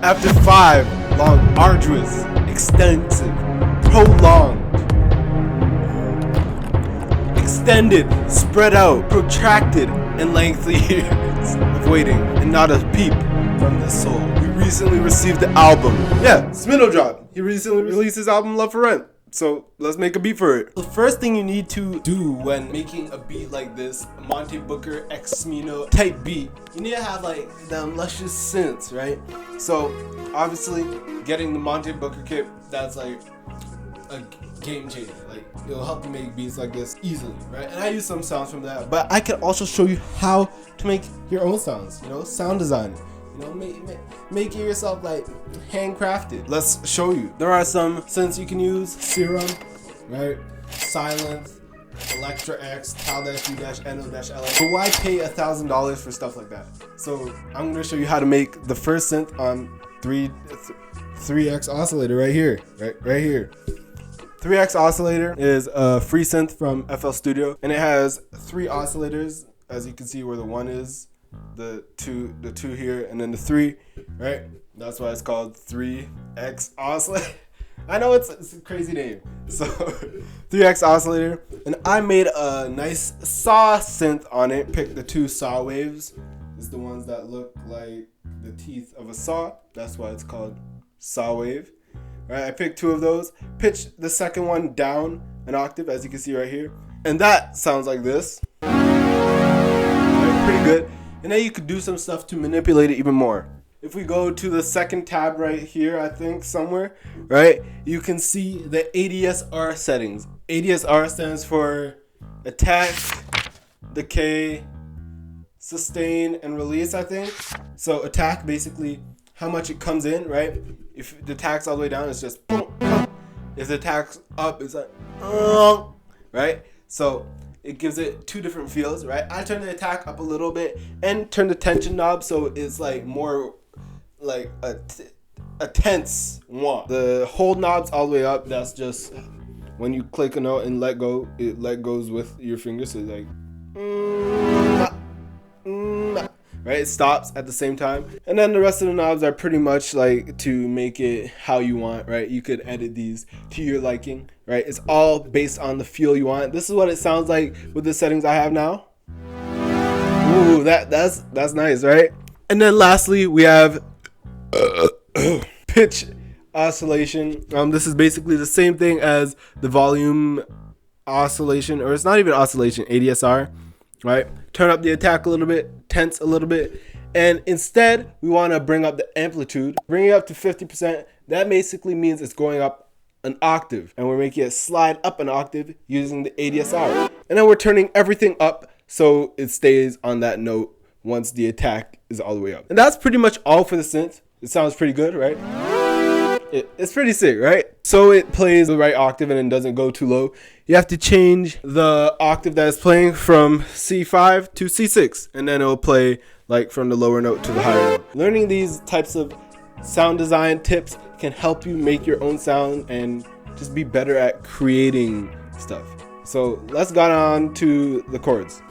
After 5 long, arduous, extensive, prolonged, extended, spread out, protracted, and lengthy years of waiting and not a peep from the soul, we recently received the album. Yeah, Smino dropped. He recently released his album Love for Rent. So let's make a beat for it. The first thing you need to do when making a beat like this, Monte Booker X Smino type beat, you need to have like them luscious synths, right? So obviously getting the Monte Booker kit, that's like a game changer. Like it'll help you make beats like this easily, right? And I use some sounds from that, but I can also show you how to make your own sounds, you know, sound design. You know, make it yourself like handcrafted. Let's show you. There are some synths you can use. Serum, right? Silence, Electra X, Tal-U-NO-LA. But why pay $1,000 for stuff like that? So I'm gonna show you how to make the first synth on 3X oscillator right here. Right here. 3X oscillator is a free synth from FL Studio, and it has 3 oscillators, as you can see where the 1 is. The two here, and then the 3, right? That's why it's called 3X oscillator. I know it's a crazy name. So 3X oscillator, and I made a nice saw synth on it. Picked the 2 saw waves. It's the ones that look like the teeth of a saw. That's why it's called saw wave. Right? I picked 2 of those. Pitched the second one down an octave, as you can see right here, and that sounds like this. Right? Pretty good. And then you could do some stuff to manipulate it even more. If we go to the second tab right here, I think somewhere, right, you can see the ADSR settings. ADSR stands for attack, decay, sustain, and release, I think. So attack, basically how much it comes in, right? If the attack's all the way down, it's just boom, boom. If the attack's up, it's like right? So it gives it 2 different feels, right? I turn the attack up a little bit and turn the tension knob so it's like more like a tense one. The hold knob's all the way up. That's just when you click a note and let go, it let goes with your fingers. So it's like right? It stops at the same time. And then the rest of the knobs are pretty much like to make it how you want, right? You could edit these to your liking, right? It's all based on the feel you want. This is what it sounds like with the settings I have now. Ooh, that's nice, right? And then lastly, we have pitch oscillation. This is basically the same thing as the volume oscillation, or it's not even oscillation, ADSR, right? Turn up the attack a little bit, tense a little bit, and instead we want to bring up the amplitude, bring it up to 50%. That basically means it's going up an octave, and we're making it slide up an octave using the ADSR. And then we're turning everything up so it stays on that note once the attack is all the way up. And that's pretty much all for the synth. It sounds pretty good, right? It's pretty sick, right? So it plays the right octave and it doesn't go too low. You have to change the octave that it's playing from C5 to C6, and then it'll play like from the lower note to the higher note. Learning these types of sound design tips can help you make your own sound and just be better at creating stuff. So let's go on to the chords.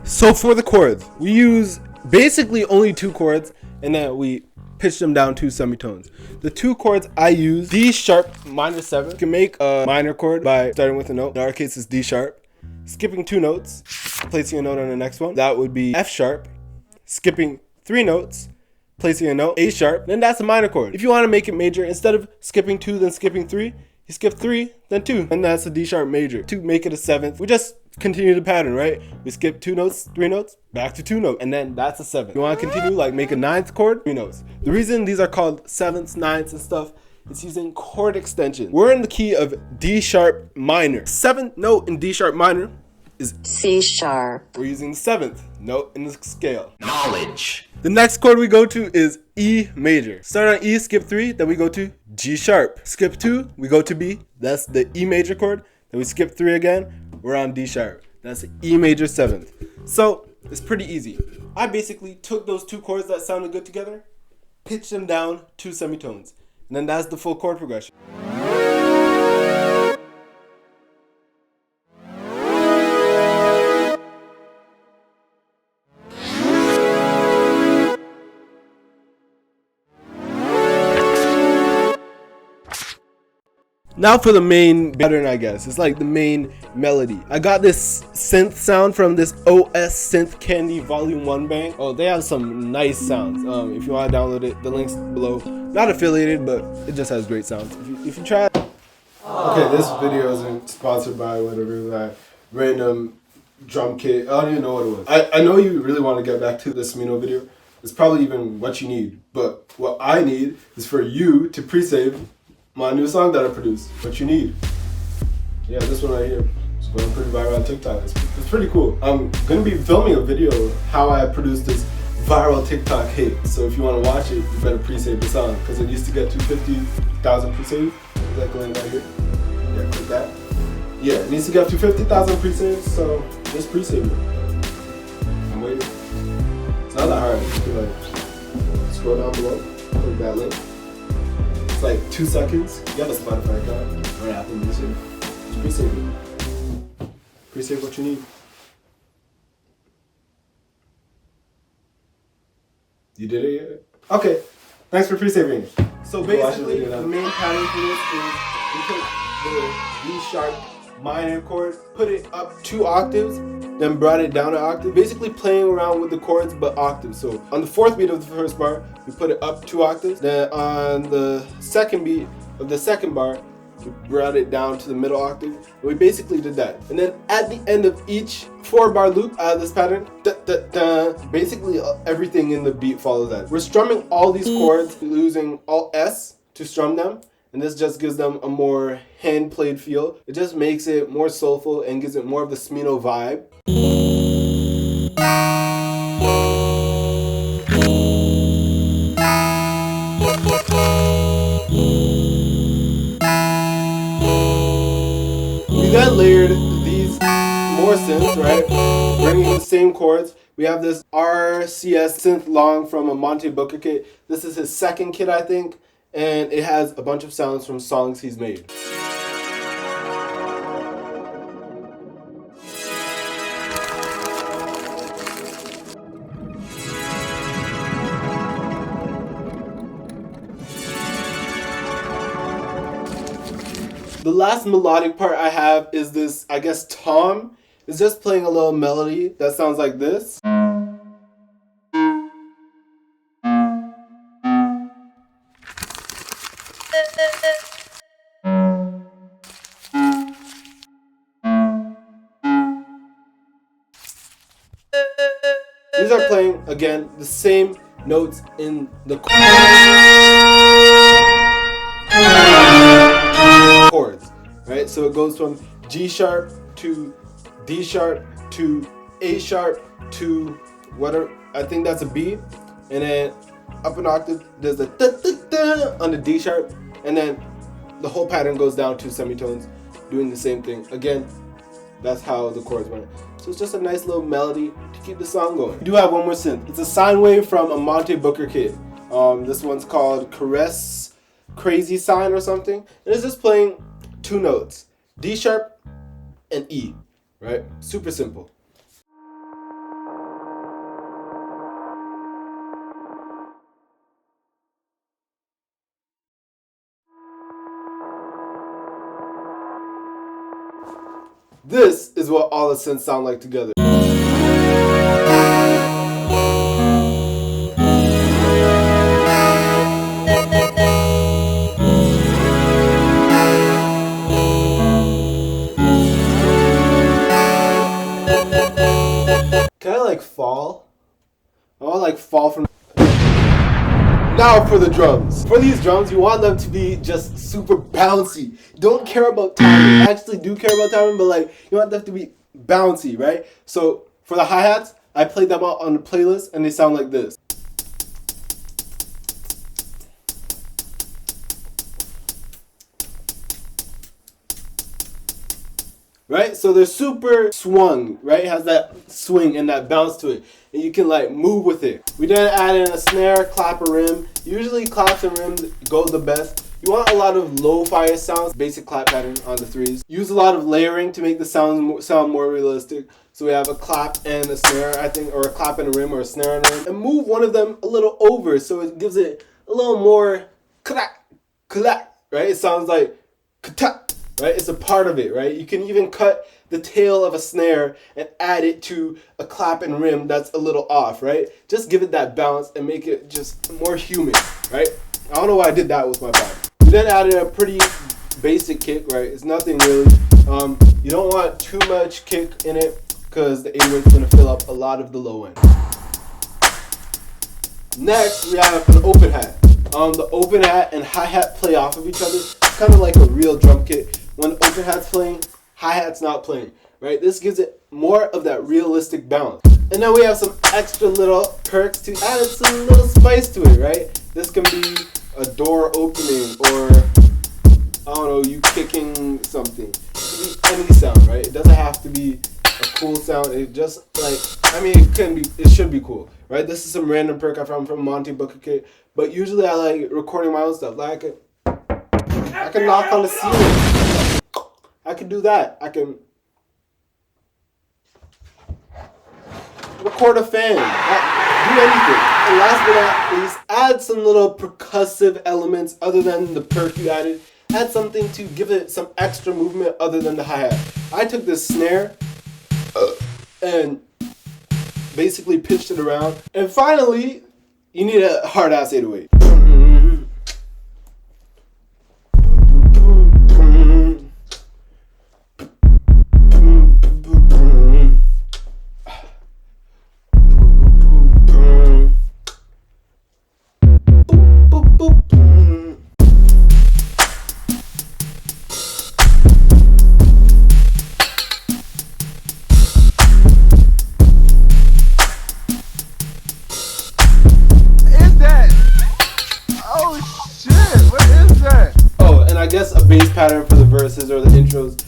So for the chords, we use basically only 2 chords, and then we pitch them down 2 semitones. The 2 chords I use, D sharp minor 7. You can make a minor chord by starting with a note. In our case, it's D sharp. Skipping 2 notes, placing a note on the next one. That would be F sharp. Skipping 3 notes, placing a note, A sharp. Then that's a minor chord. If you want to make it major, instead of skipping 2 then skipping 3, you skip 3 then 2, and that's a D sharp major. To make it a 7th, we just continue the pattern, right? We skip 2 notes, 3 notes, back to 2 notes, and then that's a 7th. You want to continue, like make a 9th chord, 3 notes. The reason these are called 7ths, 9ths, and stuff, it's using chord extension. We're in the key of D sharp minor. 7th note in D sharp minor is C sharp. We're using the 7th note in the scale. Knowledge. The next chord we go to is E major. Start on E, skip 3, then we go to G sharp. Skip 2, we go to B. That's the E major chord. Then we skip 3 again. We're on D sharp. That's E major 7th. So it's pretty easy. I basically took those 2 chords that sounded good together, pitched them down 2 semitones, and then that's the full chord progression. Now for the main pattern, I guess. It's like the main melody. I got this synth sound from this OS Synth Candy Volume 1 bank. Oh, they have some nice sounds. If you want to download it, the link's below. Not affiliated, but it just has great sounds. If you try it. Okay, this video isn't sponsored by whatever that random drum kit. I don't even know what it was. I know you really want to get back to the Smino video. It's probably even what you need. But what I need is for you to pre-save my new song that I produced. What you need. Yeah, this one right here. It's going pretty viral on TikTok. It's pretty cool. I'm going to be filming a video of how I produced this viral TikTok hit. So if you want to watch it, you better pre-save the song. Because it used to get to 50,000 pre-save. Is that going right here? Yeah, click that. Yeah, it needs to get to 50,000 pre-saves, so just pre-save it. I'm waiting. It's not that hard. You can like scroll down below, click that link. It's like 2 seconds. You have a Spotify account or Apple Music. Just pre-save it. Pre-save what you need. You did it yet? Okay. Thanks for pre-saving. So basically, the main pattern for this is we took the D sharp minor chord, put it up 2 octaves, then brought it down an octave. Basically playing around with the chords but octaves. So on the 4th beat of the first bar, we put it up 2 octaves. Then on the 2nd beat of the 2nd bar, we brought it down to the middle octave. And we basically did that. And then at the end of each 4-bar loop out of this pattern, basically everything in the beat follows that. We're strumming all these chords using Alt S to strum them. And this just gives them a more hand-played feel. It just makes it more soulful and gives it more of the Smino vibe. We then layered these more synths, right? Bringing the same chords. We have this RCS synth long from a Monte Booker kit. This is his 2nd kit, I think. And it has a bunch of sounds from songs he's made. The last melodic part I have is this, I guess Tom is just playing a little melody that sounds like this. These are playing, again, the same notes in the chords, right? So it goes from G sharp to D sharp to A sharp to whatever, I think that's a B, and then up an octave, there's a da-da-da on the D sharp, and then the whole pattern goes down to semitones, doing the same thing. Again, that's how the chords went. So it's just a nice little melody to keep the song going. We do have one more synth. It's a sine wave from a Monte Booker kit. This one's called Caress Crazy Sign or something. And it's just playing 2 notes, D sharp and E, right? Super simple. This is what all the synths sound like together. Can I like fall? I want to like fall from... Now for the drums. For these drums, you want them to be just super bouncy. Don't care about timing. I actually do care about timing, but like you want them to be bouncy, right? So for the hi-hats, I played them out on the playlist and they sound like this. Right? So they're super swung, right? It has that swing and that bounce to it. And you can like move with it. We then add in a snare, clap, or rim. Usually claps and rims go the best. You want a lot of lo-fi sounds, basic clap pattern on the 3s. Use a lot of layering to make the sound more realistic. So we have a clap and a snare, I think, or a clap and a rim, or a snare and a rim. And move one of them a little over so it gives it a little more clack, clack, right? It sounds like Kata, right? It's a part of it, right? You can even cut the tail of a snare and add it to a clap and rim that's a little off, right? Just give it that balance and make it just more human, right? I don't know why I did that with my body. We then added a pretty basic kick, right? It's nothing really. You don't want too much kick in it because the 808's gonna fill up a lot of the low end. Next, we have an open hat. The open hat and hi-hat play off of each other. It's kind of like a real drum kit. When the open hat's playing, hi-hat's not playing, right? This gives it more of that realistic balance. And then we have some extra little perks to add some little spice to it, right? This can be a door opening, or I don't know, you kicking something. It can be any sound, right? It doesn't have to be a cool sound. It just it should be cool, right? This is some random perk I found from Monty Booker Kit, but usually I like recording my own stuff. Like I can knock on the ceiling. I can do that. I can record a fan. Do anything. And last but not least, add some little percussive elements other than the perk you added. Add something to give it some extra movement other than the hi-hat. I took this snare and basically pitched it around. And finally, you need a hard-ass 808. I guess a bass pattern for the verses or the intros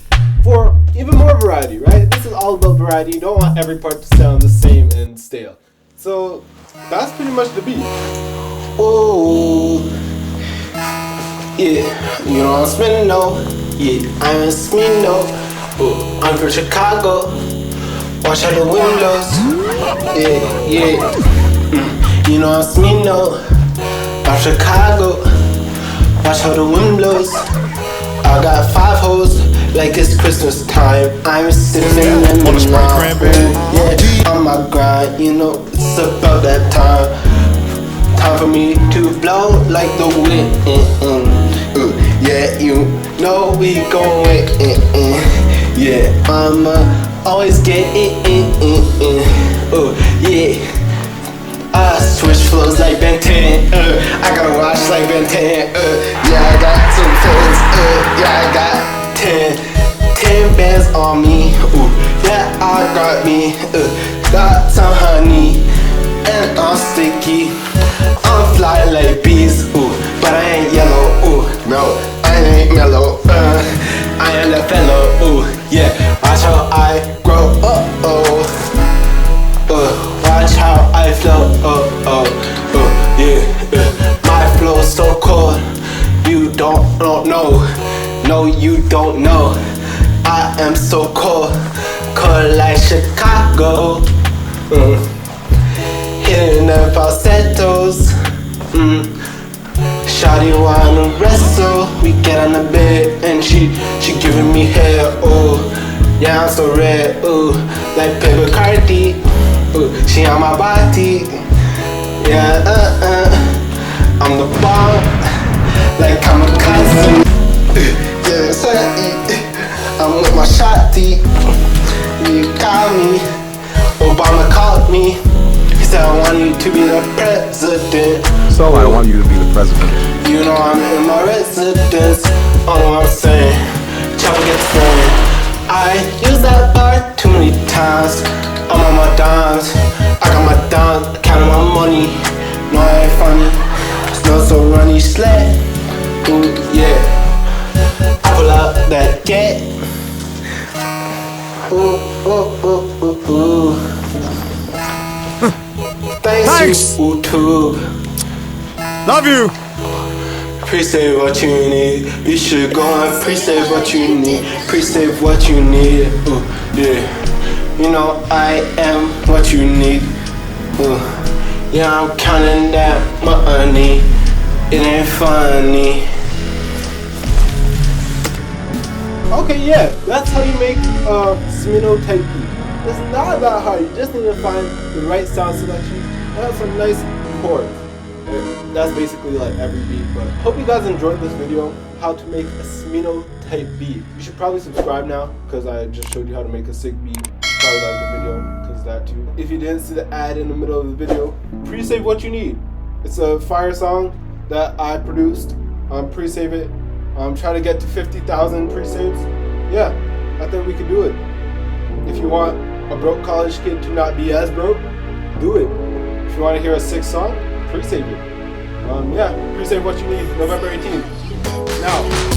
for even more variety, right? This is all about variety. You don't want every part to sound the same and stale. So that's pretty much the beat. Oh, yeah, you know I'm Smino. Yeah, I'm Smino. Oh, I'm from Chicago. Watch out the windows. Yeah. You know I'm Smino. I'm Chicago. Watch how the wind blows. I got 5 hoes like it's Christmas time. I'm sitting in the yeah, on my grind. You know it's about that time. Time for me to blow like the wind. Yeah, you know we going. Yeah, I'ma always get it. Oh yeah. I switch flows like Ben 10, I gotta watch like Ben 10, yeah, I got 2 fans, yeah, I got 10 bands on me, yeah, I got me, got some honey, and I'm sticky, I'm fly like bees, but I ain't yellow, no, I ain't mellow, I am the fellow, yeah, watch how I grow, watch how I flow, yeah, my flow so cold, you don't know, no you don't know, I am so cold like Chicago, hitting the falsettos, shawty wanna wrestle, we get on the bed and she giving me hair, yeah I'm so red, like Paper Cardi. She on my body, yeah, I'm the bomb, like kamikaze, yeah, I'm with my shotty, you call me, Obama called me, he said I want you to be the president, so I want you to be the president, you know I'm in my residence, all I'm saying, chopper gets thrown, I use that bar too many times, I'm on my dimes, I got my dimes, counting my money, no I ain't funny, smell so runny, sled, yeah, I pull out that gat, Thanks you, YouTube, love you! Pre-save what you need, you should go and pre-save what you need, pre-save what you need, yeah. You know I am what you need. Yeah, I'm counting that money. It ain't funny. Okay, yeah, that's how you make a Smino type beat. It's not that hard. You just need to find the right sound selection and have some nice chords. That's basically like every beat. But hope you guys enjoyed this video, how to make a Smino type beat. You should probably subscribe now because I just showed you how to make a sick beat. You should probably like the video because that too. If you didn't see the ad in the middle of the video, pre-save what you need. It's a fire song that I produced. Pre-save it. Try to get to 50,000 pre-saves. Yeah, I think we can do it. If you want a broke college kid to not be as broke, do it. If you want to hear a sick song, pre-save it. Yeah, pre-save what you need, November 18th. Now.